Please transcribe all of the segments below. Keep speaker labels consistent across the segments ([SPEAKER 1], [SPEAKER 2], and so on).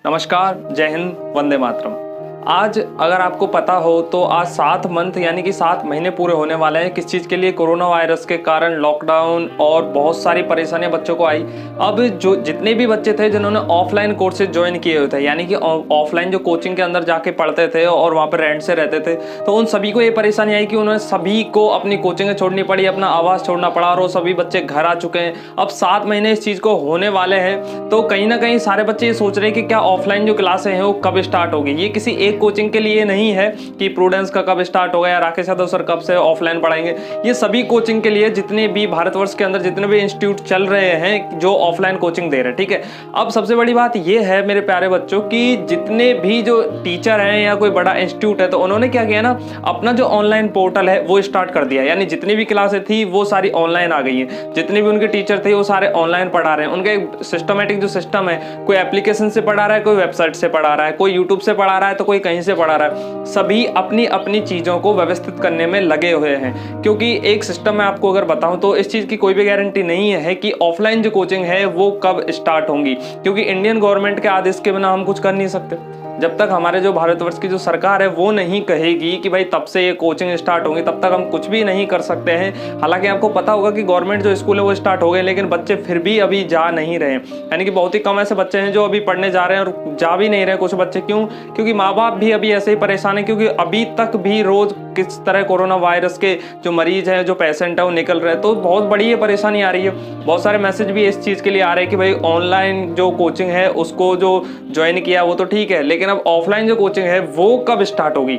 [SPEAKER 1] नमस्कार, जय हिंद, वंदे मातरम। आज अगर आपको पता हो तो आज 7 मंथ यानी कि 7 महीने पूरे होने वाले हैं। किस चीज़ के लिए? कोरोना वायरस के कारण लॉकडाउन और बहुत सारी परेशानियां बच्चों को आई। अब जो जितने भी बच्चे थे जिन्होंने ऑफलाइन कोर्सेज ज्वाइन किए हुए थे, यानी कि ऑफलाइन जो कोचिंग के अंदर जाके पढ़ते थे और वहाँ पर रेंट से रहते थे, तो उन सभी को ये परेशानी आई कि उन्होंने सभी को अपनी कोचिंग छोड़नी पड़ी, अपना आवास छोड़ना पड़ा और वो सभी बच्चे घर आ चुके हैं। अब 7 महीने इस चीज़ को होने वाले हैं, तो कहीं ना कहीं सारे बच्चे ये सोच रहे हैं कि क्या ऑफलाइन जो क्लासें हैं वो कब स्टार्ट होगी। ये किसी एक कोचिंग के लिए नहीं है कि प्रूडेंस का कब स्टार्ट होगा या राकेश यादव सर कब से ऑफलाइन पढ़ाएंगे। ये सभी कोचिंग के लिए, जितने भी भारतवर्ष के अंदर जितने भी इंस्टीट्यूट चल रहे हैं जो ऑफलाइन कोचिंग दे रहे हैं, ठीक है। अब सबसे बड़ी बात ये है मेरे प्यारे बच्चों कि जितने भी जो टीचर हैं या कोई बड़ा इंस्टीट्यूट है, तो उन्होंने क्या किया ना, अपना जो ऑनलाइन पोर्टल है वो स्टार्ट कर दिया। यानी जितनी भी क्लासें थी वो सारी ऑनलाइन आ गई हैं। जितने भी उनके टीचर थे वो सारे ऑनलाइन पढ़ा रहे हैं। उनका एक सिस्टमेटिक जो सिस्टम है, कोई एप्लीकेशन से पढ़ा रहा है, कोई वेबसाइट से पढ़ा रहा है, कोई यूट्यूब से पढ़ा रहा है, तो कोई कहीं से पढ़ा रहा है। सभी अपनी अपनी चीजों को व्यवस्थित करने में लगे हुए हैं, क्योंकि एक सिस्टम में आपको अगर बताऊं तो इस चीज की कोई भी गारंटी नहीं है कि ऑफलाइन जो कोचिंग है वो कब स्टार्ट होंगी, क्योंकि इंडियन गवर्नमेंट के आदेश के बिना हम कुछ कर नहीं सकते। जब तक हमारे जो भारतवर्ष की जो सरकार है वो नहीं कहेगी कि भाई तब से ये कोचिंग स्टार्ट होंगी, तब तक हम कुछ भी नहीं कर सकते हैं। हालांकि आपको पता होगा कि गवर्नमेंट जो स्कूल है वो स्टार्ट हो गए, लेकिन बच्चे फिर भी अभी जा नहीं रहे। यानी कि बहुत ही कम ऐसे बच्चे हैं जो अभी पढ़ने जा रहे हैं और जा भी नहीं रहे कुछ बच्चे। क्यों? क्योंकि माँ बाप भी अभी ऐसे ही परेशान है, क्योंकि अभी तक भी रोज किस तरह कोरोना वायरस के जो मरीज हैं, जो पेशेंट है वो निकल रहे हैं। तो बहुत बड़ी ये परेशानी आ रही है। बहुत सारे मैसेज भी इस चीज़ के लिए आ रहे हैं कि भाई ऑनलाइन जो कोचिंग है उसको जो ज्वाइन किया वो तो ठीक है, लेकिन अब ऑफलाइन जो कोचिंग है वो कब स्टार्ट होगी।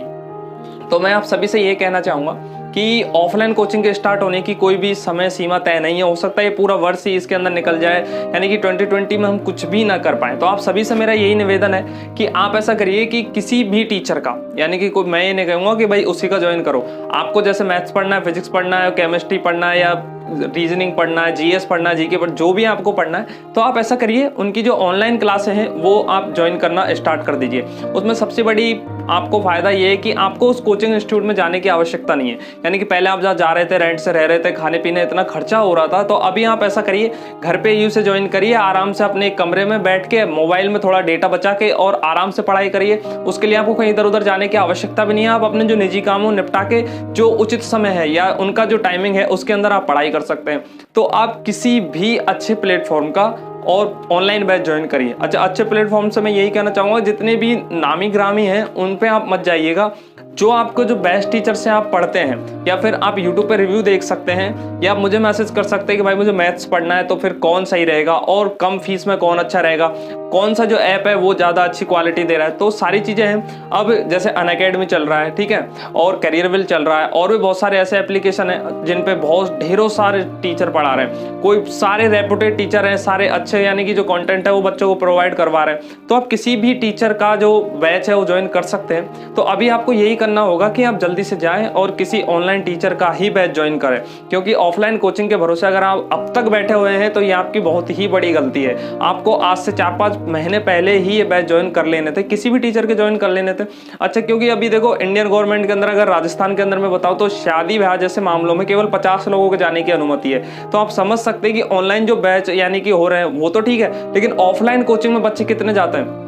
[SPEAKER 1] तो मैं आप सभी से ये कहना चाहूँगा कि ऑफलाइन कोचिंग के स्टार्ट होने की कोई भी समय सीमा तय नहीं है। हो सकता है ये पूरा वर्ष ही इसके अंदर निकल जाए, यानी कि 2020 में हम कुछ भी ना कर पाए। तो आप सभी से मेरा यही निवेदन है कि आप ऐसा करिए कि किसी भी टीचर का, यानी कि कोई, मैं ये नहीं कहूँगा कि भाई उसी का ज्वाइन करो। आपको जैसे मैथ्स पढ़ना है, फिजिक्स पढ़ना है, केमिस्ट्री पढ़ना है, या रीजनिंग पढ़ना है, जीएस पढ़ना है, जीके पढ़ना, जो भी आपको पढ़ना है, तो आप ऐसा करिए उनकी जो ऑनलाइन क्लासें हैं वो आप ज्वाइन करना स्टार्ट कर दीजिए। उसमें सबसे बड़ी आपको फायदा ये है कि आपको उस कोचिंग इंस्टीट्यूट में जाने की आवश्यकता नहीं है। यानी कि पहले आप जहाँ जा रहे थे, रेंट से रह रहे थे, खाने पीने इतना खर्चा हो रहा था, तो अभी आप ऐसा करिए, घर पे यू से ज्वाइन करिए, आराम से अपने कमरे में बैठ के मोबाइल में थोड़ा डेटा बचा के और आराम से पढ़ाई करिए। उसके लिए आपको कहीं इधर उधर जाने की आवश्यकता भी नहीं है। आप अपने जो निजी काम हो निपटा के जो उचित समय है या उनका जो टाइमिंग है उसके अंदर आप पढ़ाई कर सकते हैं। तो आप किसी भी अच्छे प्लेटफॉर्म का और ऑनलाइन बैच ज्वाइन करिए। अच्छा, अच्छे प्लेटफॉर्म से मैं यही कहना चाहूँगा, जितने भी नामी ग्रामी हैं उन पे आप मत जाइएगा। जो आपको जो बेस्ट टीचर से आप पढ़ते हैं, या फिर आप यूट्यूब पे रिव्यू देख सकते हैं, या आप मुझे मैसेज कर सकते हैं कि भाई मुझे मैथ्स पढ़ना है, तो फिर कौन सही रहेगा और कम फीस में कौन अच्छा रहेगा, कौन सा जो ऐप है वो ज़्यादा अच्छी क्वालिटी दे रहा है। तो सारी चीज़ें हैं। अब जैसे अनअकैडमी चल रहा है, ठीक है, और करियरविल चल रहा है, और भी बहुत सारे ऐसे एप्लीकेशन हैं जिन पे बहुत ढेरों सारे टीचर पढ़ा रहे हैं। कोई सारे रेपुटेड टीचर हैं, सारे अच्छे, यानी कि जो कंटेंट है वो बच्चों को प्रोवाइड करवा रहे हैं। तो आप किसी भी टीचर का जो बैच है वो ज्वाइन कर सकते हैं। तो अभी आपको यही करना होगा कि आप जल्दी से जाएं और किसी ऑनलाइन टीचर का ही बैच ज्वाइन करें, क्योंकि ऑफलाइन कोचिंग के भरोसे अगर आप अब तक बैठे हुए हैं तो ये आपकी बहुत ही बड़ी गलती है। आपको आज से 4-5 महीने पहले ही ये बैच ज्वाइन कर लेने थे, किसी भी टीचर के ज्वाइन कर लेने थे। अच्छा, क्योंकि अभी देखो इंडियन गवर्नमेंट के अंदर, अगर राजस्थान के अंदर मैं बताऊं तो शादी ब्याह जैसे मामलों में केवल 50 लोगों के जाने की अनुमति है। तो आप समझ सकते हैं कि ऑनलाइन जो बैच यानी कि हो रहे हैं वो तो ठीक है, लेकिन ऑफलाइन कोचिंग में बच्चे कितने जाते हैं।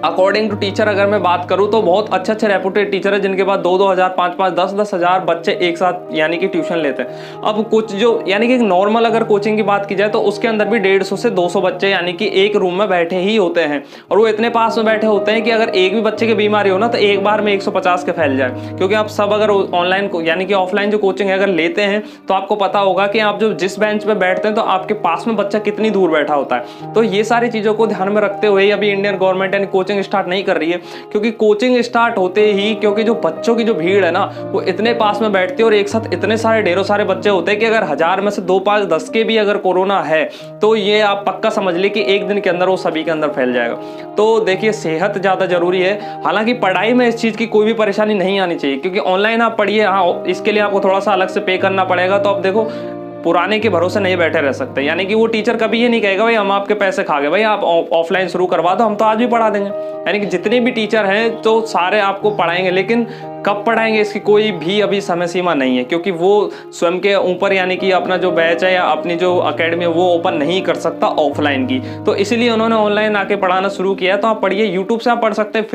[SPEAKER 1] अकॉर्डिंग टू टीचर अगर मैं बात करूं तो बहुत अच्छे अच्छे रेपुटेड टीचर है जिनके पास 2-2 हज़ार, 5-5, 10-10 हज़ार बच्चे एक साथ यानी कि ट्यूशन लेते हैं। अब कुछ जो यानी कि एक नॉर्मल अगर कोचिंग की बात की जाए तो उसके अंदर भी 150 से 200 बच्चे यानी कि एक रूम में बैठे ही होते हैं, और वो इतने पास में बैठे होते हैं कि अगर एक भी बच्चे की बीमारी हो ना तो एक बार में 150 के फैल जाए। क्योंकि आप सब अगर ऑनलाइन यानी कि ऑफलाइन जो कोचिंग है अगर लेते हैं तो आपको पता होगा कि आप जो जिस बेंच पे बैठते हैं तो आपके पास में बच्चा कितनी दूर बैठा होता है। तो ये सारी चीजों को ध्यान में रखते हुए अभी इंडियन गवर्नमेंट यानी कोचिंग स्टार्ट नहीं कर रही है, क्योंकि कोचिंग स्टार्ट होते ही, क्योंकि जो बच्चों की जो भीड़ है ना वो इतने पास में बैठती है और एक साथ इतने सारे ढेरों सारे बच्चे होते हैं कि अगर 1000 में से 2, 5, 10 के भी अगर कोरोना है तो ये आप पक्का समझ ली कि एक दिन के अंदर वो सभी के अंदर फैल जाएगा। तो देखिए, सेहत ज्यादा जरूरी है। हालांकि पढ़ाई में इस चीज की कोई भी परेशानी नहीं आनी चाहिए, क्योंकि ऑनलाइन आप पढ़िए, हाँ इसके लिए आपको थोड़ा सा अलग से पे करना पड़ेगा। तो अब देखो, पुराने के भरोसे नहीं बैठे रह सकते। यानी कि वो टीचर कभी ये नहीं कहेगा भाई हम आपके पैसे खा गए, भाई आप ऑफलाइन शुरू करवा दो, हम तो आज भी पढ़ा देंगे। यानी कि जितने भी टीचर हैं तो सारे आपको पढ़ाएंगे, लेकिन कब पढ़ाएंगे इसकी कोई भी अभी समय सीमा नहीं है, क्योंकि वो स्वयं के ऊपर यानी कि अपना जो बैच है या अपनी जो अकेडमी है वो ओपन नहीं कर सकता ऑफलाइन की, तो इसीलिए उन्होंने ऑनलाइन आके पढ़ाना शुरू किया। तो आप पढ़िए, यूट्यूब से आप पढ़ सकते हैं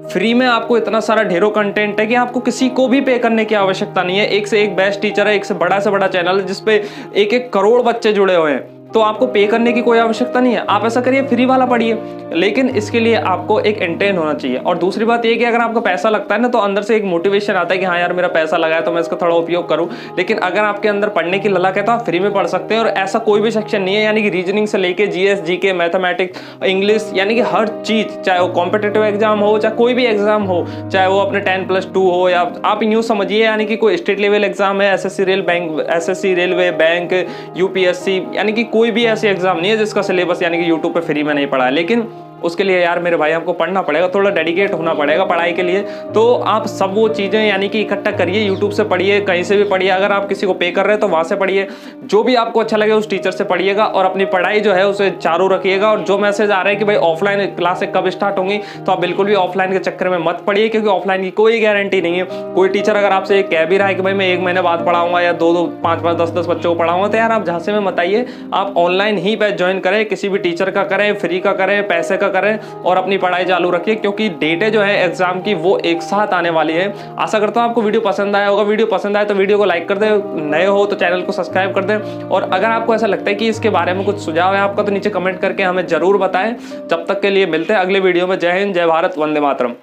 [SPEAKER 1] फ्री में आपको इतना सारा ढेरों कंटेंट है कि आपको किसी को भी पे करने की आवश्यकता नहीं है। एक से एक बेस्ट टीचर है, एक से बड़ा चैनल है जिसपे 1-1 करोड़ बच्चे जुड़े हुए हैं, तो आपको पे करने की कोई आवश्यकता नहीं है। आप ऐसा करिए, फ्री वाला पढ़िए, लेकिन इसके लिए आपको एक इंटेंट होना चाहिए। और दूसरी बात ये कि अगर आपको पैसा लगता है ना, तो अंदर से एक मोटिवेशन आता है कि हाँ यार मेरा पैसा लगा है तो मैं इसका थोड़ा उपयोग करूं। लेकिन अगर आपके अंदर पढ़ने की ललक है तो आप फ्री में पढ़ सकते हैं। और ऐसा कोई भी सेक्शन नहीं है, यानी कि रीजनिंग से लेके जीएस, जीके, मैथमेटिक्स, इंग्लिश, यानी कि हर चीज, चाहे वो कॉम्पिटेटिव एग्जाम हो, चाहे कोई भी एग्जाम हो, चाहे वो अपने 10+2 हो, या आप यूं समझिए यानी कि कोई स्टेट लेवल एग्जाम है, एसएससी रेलवे बैंक, यूपीएससी, यानी कि कोई भी ऐसे एग्जाम नहीं है जिसका सिलेबस यानी कि यूट्यूब पे फ्री में नहीं पढ़ा है। लेकिन उसके लिए यार मेरे भाई हमको पढ़ना पड़ेगा, थोड़ा डेडिकेट होना पड़ेगा पढ़ाई के लिए। तो आप सब वो चीज़ें यानी कि इकट्ठा करिए, यूट्यूब से पढ़िए, कहीं से भी पढ़िए। अगर आप किसी को पे कर रहे हैं तो वहाँ से पढ़िए, जो भी आपको अच्छा लगे उस टीचर से पढ़िएगा, और अपनी पढ़ाई जो है उसे चालू रखिएगा। और जो मैसेज आ रहा है कि भाई ऑफलाइन क्लासें कब स्टार्ट होंगी, तो आप बिल्कुल भी ऑफलाइन के चक्कर में मत पढ़िए, क्योंकि ऑफलाइन की कोई गारंटी नहीं है। कोई टीचर अगर आपसे कह भी रहा है कि भाई मैं 1 महीने बाद पढ़ाऊंगा या 2-2, 5-5, 10-10 बच्चों को पढ़ाऊंगा, तो यार आप झांसे में मत आइए। आप ऑनलाइन ही बैच ज्वाइन करें, किसी भी टीचर का करें, फ्री का करें, पैसे का करें, और अपनी पढ़ाई चालू रखिए, क्योंकि डेटें जो है एग्जाम की वो एक साथ आने वाली है। आशा करता हूं आपको वीडियो पसंद आया होगा। वीडियो पसंद आए तो वीडियो को लाइक कर दें, नए हो तो चैनल को सब्सक्राइब कर दें। और अगर आपको ऐसा लगता है कि इसके बारे में कुछ सुझाव है आपका, तो नीचे कमेंट करके हमें जरूर बताएं। जब तक के लिए मिलते हैं अगले वीडियो में। जय हिंद, जय भारत, वंदे मातरम।